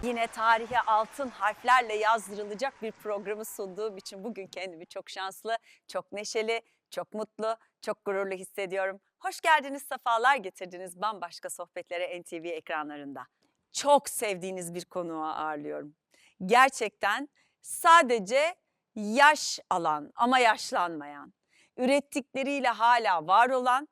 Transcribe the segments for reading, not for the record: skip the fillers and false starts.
yine tarihe altın harflerle yazdırılacak bir programı sunduğum için bugün kendimi çok şanslı, çok neşeli, çok mutlu, çok gururlu hissediyorum. Hoş geldiniz, sefalar getirdiniz bambaşka sohbetlere NTV ekranlarında. Çok sevdiğiniz bir konuğu ağırlıyorum. Gerçekten sadece yaş alan ama yaşlanmayan, ürettikleriyle hala var olan,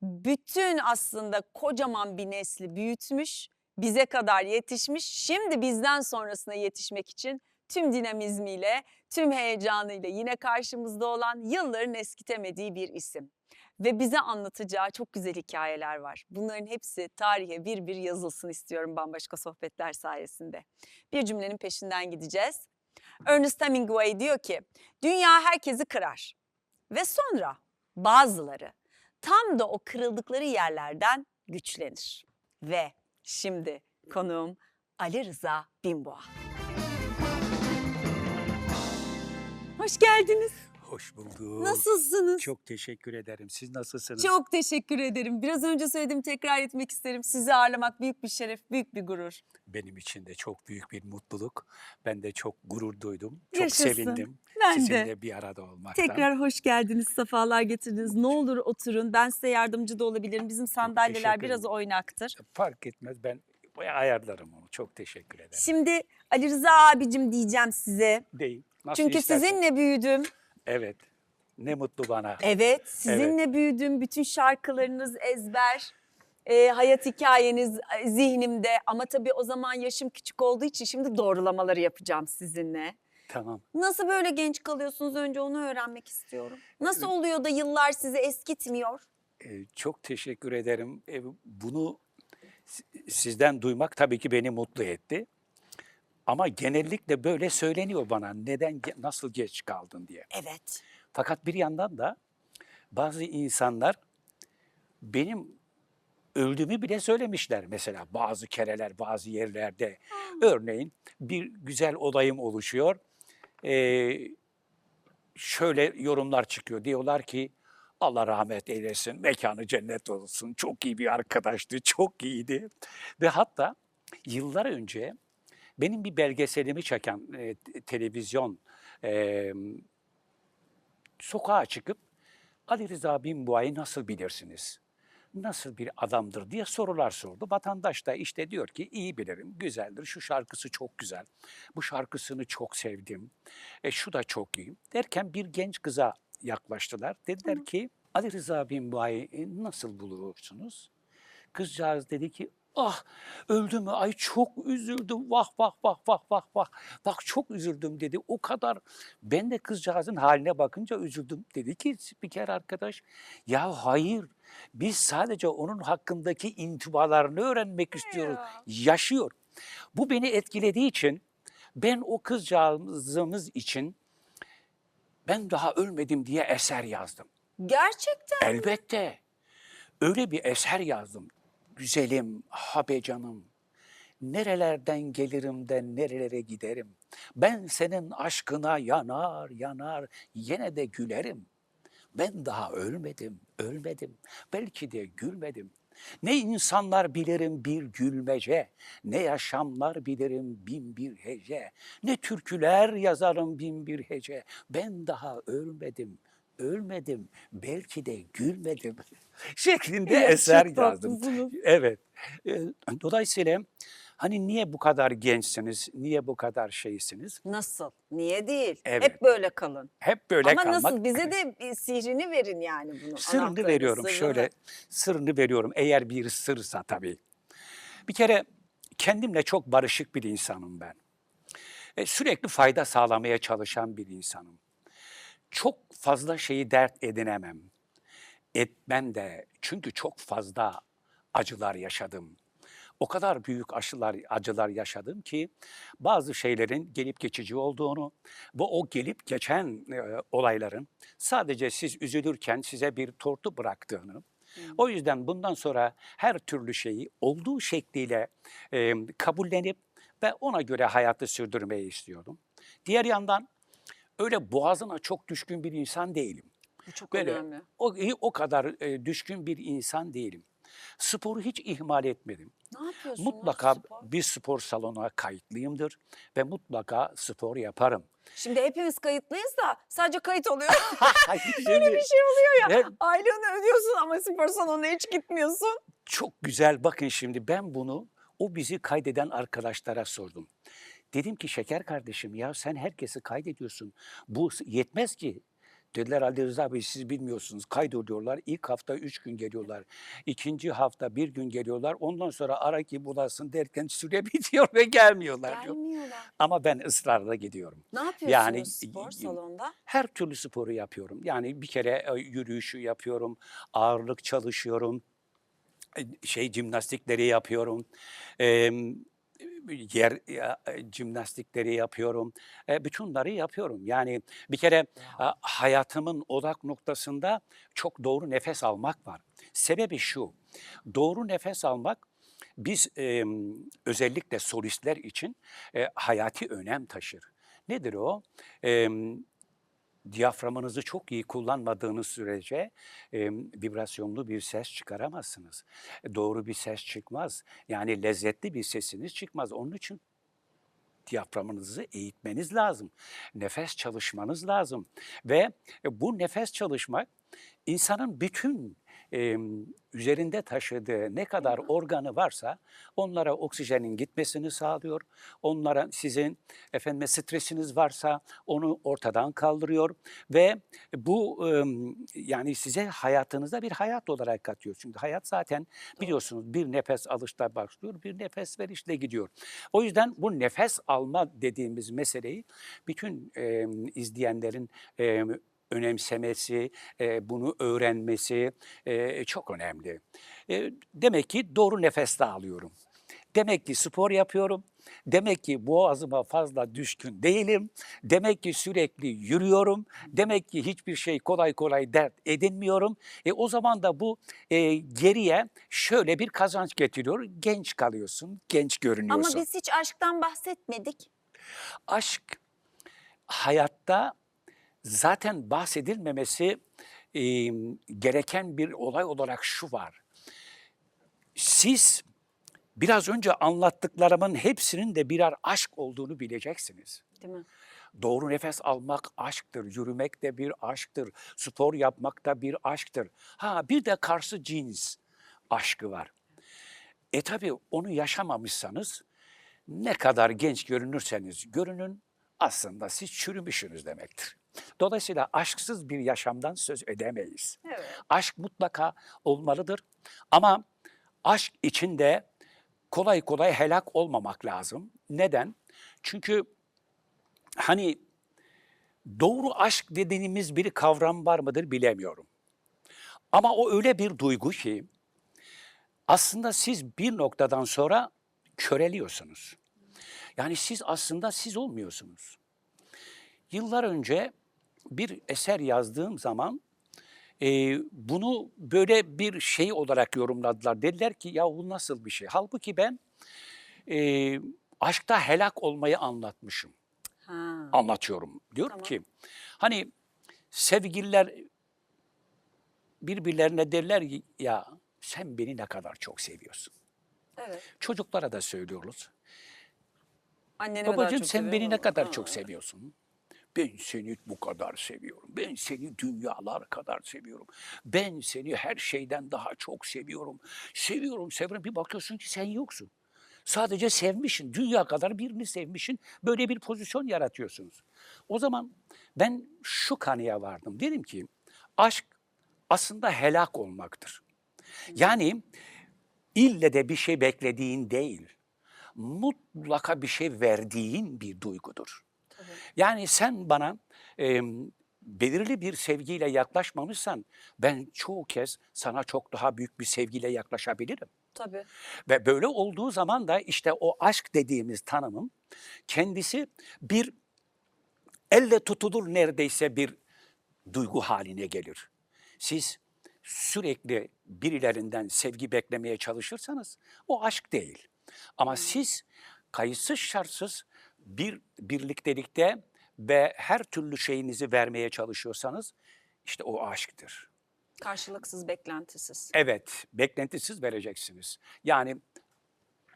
bütün aslında kocaman bir nesli büyütmüş, bize kadar yetişmiş, şimdi bizden sonrasına yetişmek için tüm dinamizmiyle, tüm heyecanıyla yine karşımızda olan, yılların eskitemediği bir isim. Ve bize anlatacağı çok güzel hikayeler var. Bunların hepsi tarihe bir bir yazılsın istiyorum bambaşka sohbetler sayesinde. Bir cümlenin peşinden gideceğiz. Ernest Hemingway diyor ki, dünya herkesi kırar ve sonra bazıları tam da o kırıldıkları yerlerden güçlenir. Ve şimdi konuğum Ali Rıza Binboğa. Hoş geldiniz. Hoş bulduk. Nasılsınız? Çok teşekkür ederim. Siz nasılsınız? Çok teşekkür ederim. Biraz önce söyledim, tekrar etmek isterim. Sizi ağırlamak büyük bir şeref, büyük bir gurur. Benim için de çok büyük bir mutluluk. Ben de çok gurur duydum. Çok Yaşasın. sevindim Ben de. sizinle bir arada olmaktan. Tekrar hoş geldiniz, sefalar getirdiniz. Ne olur oturun. Ben size yardımcı da olabilirim. Bizim sandalyeler teşekkür biraz ederim. oynaktır. Fark etmez, ben ayarlarım onu. Çok teşekkür ederim. Şimdi Ali Rıza abicim diyeceğim size. Değil. Nasıl Çünkü istersen. sizinle büyüdüm. Evet. Ne mutlu bana. Evet, sizinle büyüdüm. Bütün şarkılarınız ezber. Hayat hikayeniz zihnimde. Ama tabii o zaman yaşım küçük olduğu için şimdi doğrulamaları yapacağım sizinle. Tamam. Nasıl böyle genç kalıyorsunuz? Önce onu öğrenmek istiyorum. Nasıl oluyor da yıllar sizi eskitmiyor? Çok teşekkür ederim. Bunu sizden duymak tabii ki beni mutlu etti. Ama genellikle böyle söyleniyor bana. Neden, nasıl geç kaldın diye. Evet. Fakat bir yandan da bazı insanlar benim öldüğümü bile söylemişler mesela bazı kereler, bazı yerlerde. Örneğin bir güzel olayım oluşuyor. Şöyle yorumlar çıkıyor. Diyorlar ki Allah rahmet eylesin, mekanı cennet olsun. Çok iyi bir arkadaştı, çok iyiydi. Ve hatta yıllar önce benim bir belgeselimi çeken televizyon sokağa çıkıp Ali Rıza Binboğa'yı nasıl bilirsiniz? Nasıl bir adamdır diye sorular sordu. Vatandaş da işte diyor ki iyi bilirim, güzeldir, şu şarkısı çok güzel, bu şarkısını çok sevdim, şu da çok iyi. Derken bir genç kıza yaklaştılar. Dediler ki Ali Rıza Binboğa'yı nasıl bulursunuz? Kızcağız dedi ki ah öldü mü? Ay çok üzüldüm. Vah vah vah vah vah vah. Bak çok üzüldüm dedi. O kadar. Ben de kızcağızın haline bakınca üzüldüm. Dedi ki spiker arkadaş ya hayır biz sadece onun hakkındaki intibalarını öğrenmek istiyoruz. Yaşıyor. Bu beni etkilediği için ben o kızcağızımız için ben daha ölmedim diye eser yazdım. Gerçekten. Elbette. Öyle bir eser yazdım. Güzelim, habe canım, nerelerden gelirim de nerelere giderim. Ben senin aşkına yanar yanar yine de gülerim. Ben daha ölmedim, ölmedim, belki de gülmedim. Ne insanlar bilirim bir gülmece, ne yaşamlar bilirim bin bir hece, ne türküler yazarım bin bir hece. Ben daha ölmedim, ölmedim, belki de gülmedim şeklinde Ya, eser çok yazdım. tatlısınız. Evet. Dolayısıyla hani niye bu kadar gençsiniz, niye bu kadar şeysiniz? Nasıl? Niye değil? Evet. Hep böyle kalın. Hep böyle Ama kalmak. nasıl? Bize de sihrini verin yani bunun. Sırrını anahtarını, veriyorum sırrını. şöyle, sırrını veriyorum eğer bir sırsa tabii. Bir kere kendimle çok barışık bir insanım ben. Sürekli fayda sağlamaya çalışan bir insanım. Çok fazla şeyi dert edinemem. Etmem de çünkü çok fazla acılar yaşadım. O kadar büyük acılar yaşadım ki bazı şeylerin gelip geçici olduğunu ve o gelip geçen olayların sadece siz üzülürken size bir tortu bıraktığını, o yüzden bundan sonra her türlü şeyi olduğu şekliyle kabullenip ve ona göre hayatı sürdürmeyi istiyordum. Diğer yandan öyle boğazına çok düşkün bir insan değilim. Bu çok Böyle önemli. o kadar düşkün bir insan değilim. Sporu hiç ihmal etmedim. Ne yapıyorsunuz Mutlaka spor? bir spor salonuna kayıtlıyımdır ve mutlaka spor yaparım. Şimdi hepimiz kayıtlıyız da sadece kayıt oluyor. Öyle bir Şimdi şey oluyor ya. ve Aylığını ödüyorsun ama spor salonuna hiç gitmiyorsun. çok güzel, bakın şimdi ben bunu o bizi kaydeden arkadaşlara sordum. Dedim ki şeker kardeşim, ya sen herkesi kaydediyorsun. Bu yetmez ki. Dediler Ali Rıza Bey, siz bilmiyorsunuz, kaydediyorlar. İlk hafta 3 gün geliyorlar. İkinci hafta 1 gün geliyorlar. Ondan sonra ara ki bulasın derken süre bitiyor ve gelmiyorlar diyor. Gelmiyorlar. Ama ben ısrarla gidiyorum. Ne Yani yapıyorsunuz spor salonda? her türlü sporu yapıyorum. Yani bir kere yürüyüşü yapıyorum, ağırlık çalışıyorum, jimnastikleri yapıyorum. Emm, yer jimnastikleri yapıyorum. Bütünleri yapıyorum. Yani bir kere hayatımın odak noktasında çok doğru nefes almak var. Sebebi şu, doğru nefes almak biz, özellikle solistler için, hayati önem taşır. Nedir o? Emm Diyaframınızı çok iyi kullanmadığınız sürece, vibrasyonlu bir ses çıkaramazsınız. Doğru bir ses çıkmaz. Yani lezzetli bir sesiniz çıkmaz. Onun için diyaframınızı eğitmeniz lazım. Nefes çalışmanız lazım ve bu nefes çalışmak insanın bütün, üzerinde taşıdığı ne Değil kadar mi? organı varsa onlara oksijenin gitmesini sağlıyor. Onlara sizin stresiniz varsa onu ortadan kaldırıyor ve bu, yani size hayatınıza bir hayat olarak katıyor. Çünkü hayat zaten Doğru. biliyorsunuz bir nefes alışla başlıyor, bir nefes verişle gidiyor. O yüzden bu nefes alma dediğimiz meseleyi bütün, izleyenlerin, önemsemesi, bunu öğrenmesi, çok önemli. Demek ki doğru nefes de alıyorum. Demek ki spor yapıyorum. Demek ki boğazıma fazla düşkün değilim. Demek ki sürekli yürüyorum. Demek ki hiçbir şey kolay kolay dert edinmiyorum. O zaman da bu, geriye şöyle bir kazanç getiriyor. Genç kalıyorsun, genç Ama görünüyorsun. biz hiç aşktan bahsetmedik. Aşk hayatta zaten bahsedilmemesi, gereken bir olay olarak şu var. Siz biraz önce anlattıklarımın hepsinin de birer aşk olduğunu bileceksiniz. Değil mi? Doğru nefes almak aşktır, yürümek de bir aşktır, spor yapmak da bir aşktır. Ha, bir de karşı cins aşkı var. Tabii onu yaşamamışsanız ne kadar genç görünürseniz görünün aslında siz çürümüşsünüz demektir. Dolayısıyla aşksız bir yaşamdan söz edemeyiz. Evet. Aşk mutlaka olmalıdır ama aşk içinde kolay kolay helak olmamak lazım. Neden? Çünkü hani doğru aşk dediğimiz bir kavram var mıdır bilemiyorum. Ama o öyle bir duygu ki aslında siz bir noktadan sonra köreliyorsunuz. Yani siz aslında siz olmuyorsunuz. Yıllar önce bir eser yazdığım zaman bunu böyle bir şey olarak yorumladılar. Dediler ki ya bu nasıl bir şey? Halbuki ben eee, aşkta helak olmayı anlatmışım. Ha, Anlatıyorum. Diyorum tamam. ki hani sevgililer birbirlerine derler ki ya sen beni ne kadar çok seviyorsun. Evet. Çocuklara da söylüyoruz. Anneni mi daha Babacığım çok sen beni seviyorum ne ama? kadar Ha. çok seviyorsun? Ben seni bu kadar seviyorum. Ben seni dünyalar kadar seviyorum. Ben seni her şeyden daha çok seviyorum. Seviyorum, seviyorum. Bir bakıyorsun ki sen yoksun. Sadece sevmişsin. Dünya kadar birini sevmişsin. Böyle bir pozisyon yaratıyorsunuz. O zaman ben şu kanıya vardım. Dedim ki aşk aslında helak olmaktır. Yani ille de bir şey beklediğin değil, mutlaka bir şey verdiğin bir duygudur. Tabii. Yani sen bana belirli bir sevgiyle yaklaşmamışsan ben çoğu kez sana çok daha büyük bir sevgiyle yaklaşabilirim. Tabii. Ve böyle olduğu zaman da işte o aşk dediğimiz tanımın kendisi bir elle tutulur neredeyse bir duygu haline gelir. Siz sürekli birilerinden sevgi beklemeye çalışırsanız o aşk değil. Ama siz kayıtsız şartsız bir birliktelikte ve her türlü şeyinizi vermeye çalışıyorsanız işte o aşktır. Karşılıksız, beklentisiz. Evet, beklentisiz vereceksiniz. Yani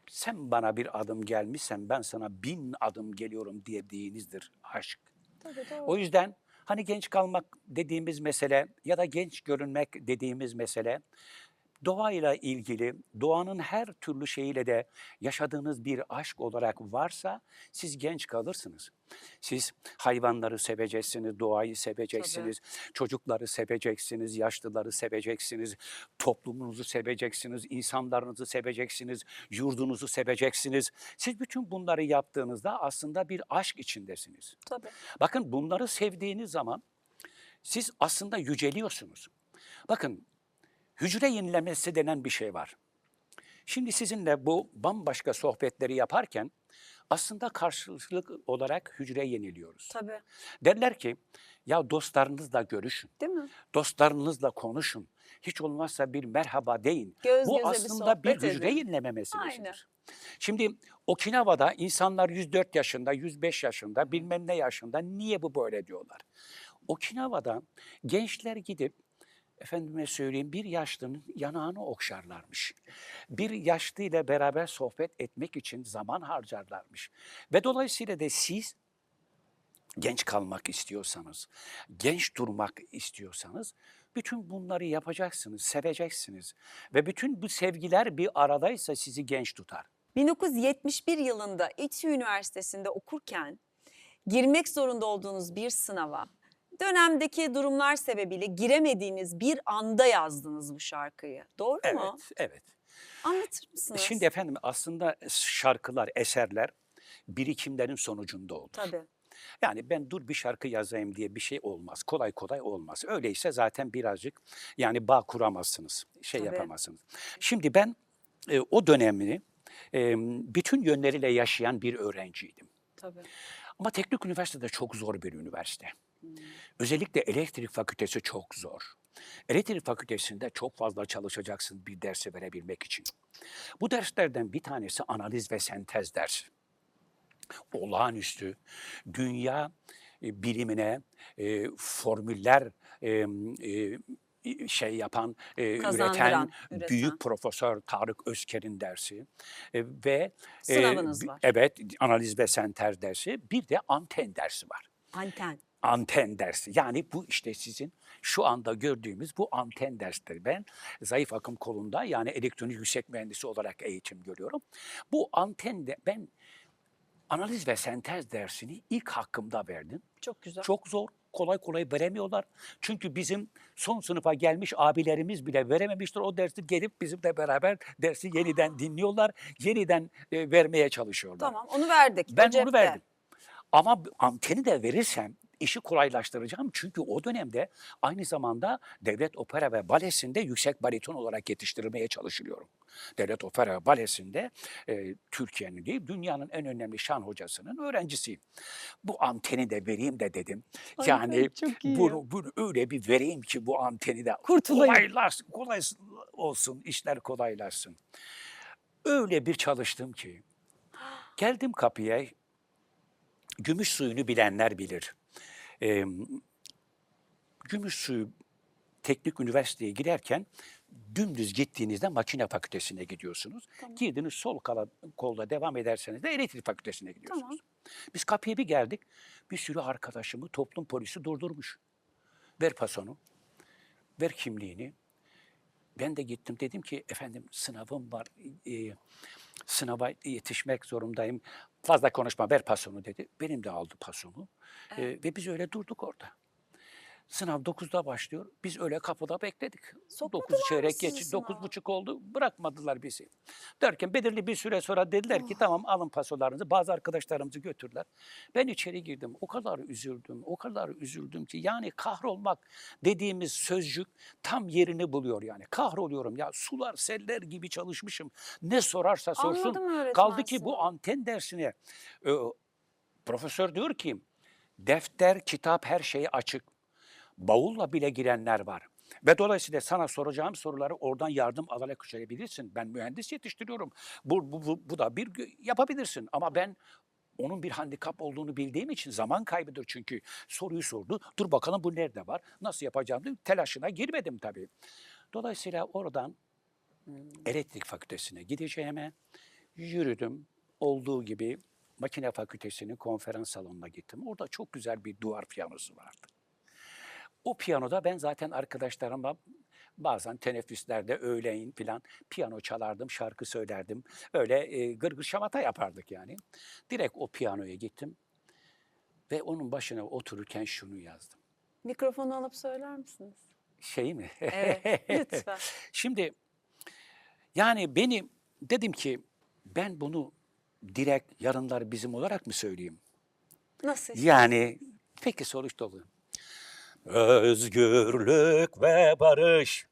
sen bana bir adım gelmişsen ben sana 1000 adım geliyorum dediğinizdir aşk. Tabii O doğru. yüzden hani genç kalmak dediğimiz mesele ya da genç görünmek dediğimiz mesele doğayla ilgili, doğanın her türlü şeyiyle de yaşadığınız bir aşk olarak varsa siz genç kalırsınız. Siz hayvanları seveceksiniz, doğayı Tabii. seveceksiniz, çocukları seveceksiniz, yaşlıları seveceksiniz, toplumunuzu seveceksiniz, insanlarınızı seveceksiniz, yurdunuzu seveceksiniz. Siz bütün bunları yaptığınızda aslında bir aşk içindesiniz. Tabii. Bakın bunları sevdiğiniz zaman siz aslında yüceliyorsunuz. Bakın hücre yenilemesi denen bir şey var. Şimdi sizinle bu bambaşka sohbetleri yaparken aslında karşılıklı olarak hücre yeniliyoruz. Tabii. Derler ki ya dostlarınızla görüşün, Değil mi? dostlarınızla konuşun, hiç olmazsa bir merhaba deyin. Göz Bu göze bir aslında bir sohbet hücre edin. yenileme Aynen. meselesidir. Şimdi Okinawa'da insanlar 104 yaşında, 105 yaşında, bilmem ne yaşında niye bu böyle diyorlar. Okinawa'da gençler gidip efendime söyleyeyim bir yaşlının yanağını okşarlarmış. Bir yaşlı ile beraber sohbet etmek için zaman harcarlarmış. Ve dolayısıyla da siz genç kalmak istiyorsanız, genç durmak istiyorsanız bütün bunları yapacaksınız, seveceksiniz. Ve bütün bu sevgiler bir aradaysa sizi genç tutar. 1971 yılında İTÜ Üniversitesi'nde okurken girmek zorunda olduğunuz bir sınava dönemdeki durumlar sebebiyle giremediğiniz bir anda yazdınız bu şarkıyı. Doğru mu? Evet, evet. Anlatır mısınız? Şimdi efendim aslında şarkılar, eserler birikimlerin sonucunda olur. Tabii. Yani ben dur bir şarkı yazayım diye bir şey olmaz. Kolay kolay olmaz. Öyleyse zaten birazcık yani bağ kuramazsınız. Şey Tabii. yapamazsınız. Şimdi ben o dönemini bütün yönleriyle yaşayan bir öğrenciydim. Tabii. Ama teknik üniversitede çok zor bir üniversite. Hmm. Özellikle elektrik fakültesi çok zor. Elektrik fakültesinde çok fazla çalışacaksın bir dersi verebilmek için. Bu derslerden bir tanesi analiz ve sentez dersi. Olağanüstü, dünya bilimine formüller şey yapan, üreten Üreten. büyük profesör Tarık Özker'in dersi ve Sınavınız var. evet analiz ve sentez dersi bir de anten dersi var. Anten. Anten dersi. Yani bu işte sizin şu anda gördüğümüz bu anten dersleri. Ben zayıf akım kolunda yani elektronik yüksek mühendisi olarak eğitim görüyorum. Bu antende ben analiz ve sentez dersini ilk hakkımda verdim. Çok güzel. Çok zor, kolay kolay veremiyorlar. Çünkü bizim son sınıfa gelmiş abilerimiz bile verememiştir. O dersi gelip bizimle beraber dersi yeniden dinliyorlar, yeniden vermeye çalışıyorlar. Tamam onu verdik. O Ben onu cepte. verdim. Ama anteni de verirsem işi kolaylaştıracağım. Çünkü o dönemde aynı zamanda Devlet Opera ve Balesi'nde yüksek bariton olarak yetiştirilmeye çalışıyorum. Devlet Opera ve Balesi'nde Türkiye'nin değil dünyanın en önemli şan hocasının öğrencisiyim. Bu anteni de vereyim de dedim. Yani çok iyi. bunu öyle bir vereyim ki bu anteni de Kurtulayım. kolay olsun, işler kolaylaşsın. Öyle bir çalıştım ki geldim kapıya. Gümüş suyunu bilenler bilir. Gümüş suyu teknik üniversiteye girerken dümdüz gittiğinizde makine fakültesine gidiyorsunuz. Tamam. Girdiniz sol kolda devam ederseniz de elektrik fakültesine gidiyorsunuz. Tamam. Biz kapıya bir geldik. Bir sürü arkadaşımı toplum polisi durdurmuş. Ver pasonu, ver kimliğini. Ben de gittim dedim ki efendim sınavım var. Sınava yetişmek zorundayım. Fazla konuşma ver pasonu dedi. Benim de aldı pasomu. Ve biz öyle durduk orada. Sınav 9'da başlıyor. Biz öyle kapıda bekledik. Sokmadılar 9 mı çeyrek sizi geçti. sınava? 9.30 oldu. Bırakmadılar bizi. Derken belirli bir süre sonra dediler ki tamam alın pasolarınızı. Bazı arkadaşlarımızı götürdüler. Ben içeri girdim. O kadar üzüldüm. O kadar üzüldüm ki yani kahrolmak dediğimiz sözcük tam yerini buluyor yani. Kahroluyorum ya sular seller gibi çalışmışım. Ne sorarsa sorsun. Anladım öğretmen Kaldı ki seni. bu anten dersine profesör diyor ki defter, kitap her şeyi açık. Bavulla bile girenler var. Ve dolayısıyla sana soracağım soruları oradan yardım alarak çözebilirsin. Ben mühendis yetiştiriyorum. Bu da bir yapabilirsin. Ama ben onun bir handikap olduğunu bildiğim için zaman kaybıdır çünkü. Soruyu sordu. Dur bakalım bu nerede var? Nasıl yapacağım diye telaşına girmedim tabii. Dolayısıyla oradan elektrik fakültesine gideceğime yürüdüm. Olduğu gibi makine fakültesinin konferans salonuna gittim. Orada çok güzel bir duvar piyanosu vardı. O piyanoda ben zaten arkadaşlarıma bazen teneffüslerde öğleyin falan piyano çalardım, şarkı söylerdim. Öyle gırgır şamata yapardık yani. Direkt o piyanoya gittim ve onun başına otururken şunu yazdım. Mikrofonu alıp söyler misiniz? Şey mi? Evet, lütfen. Şimdi yani dedim ki ben bunu direkt yarınlar bizim olarak mı söyleyeyim? Nasıl istiyorsunuz? Yani peki sonuçta bu. Özgürlük ve barış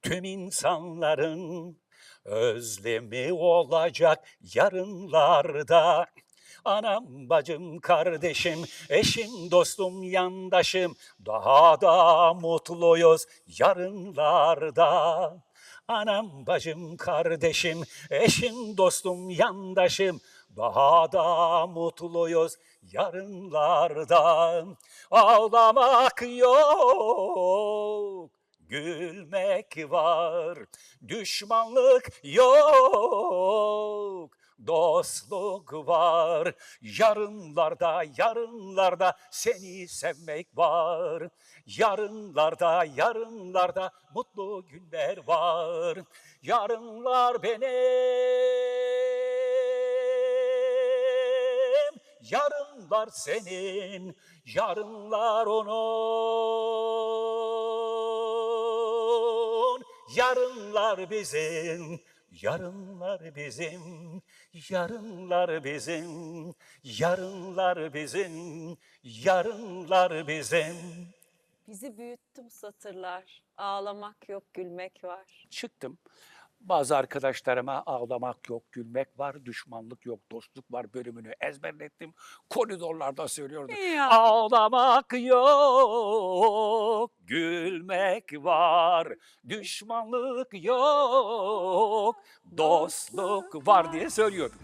tüm insanların özlemi olacak yarınlarda. Anam, bacım, kardeşim, eşim, dostum, yandaşım, daha da mutluyuz yarınlarda. Anam, bacım, kardeşim, eşim, dostum, yandaşım, daha da mutluyuz yarınlarda. Ağlamak yok, gülmek var. Düşmanlık yok, dostluk var. Yarınlarda, yarınlarda seni sevmek var. Yarınlarda, yarınlarda mutlu günler var. Yarınlar benim, yarınlar senin, yarınlar onun. Yarınlar bizim, yarınlar bizim, yarınlar bizim, yarınlar bizim, yarınlar bizim. Bizi büyüttü bu satırlar. Ağlamak yok, gülmek var. Çıktım. Bazı arkadaşlarıma ağlamak yok, gülmek var, düşmanlık yok, dostluk var bölümünü ezberlettim. Koridorlarda söylüyordum. Ya. Ağlamak yok, gülmek var, düşmanlık yok, dostluk var diye söylüyordum.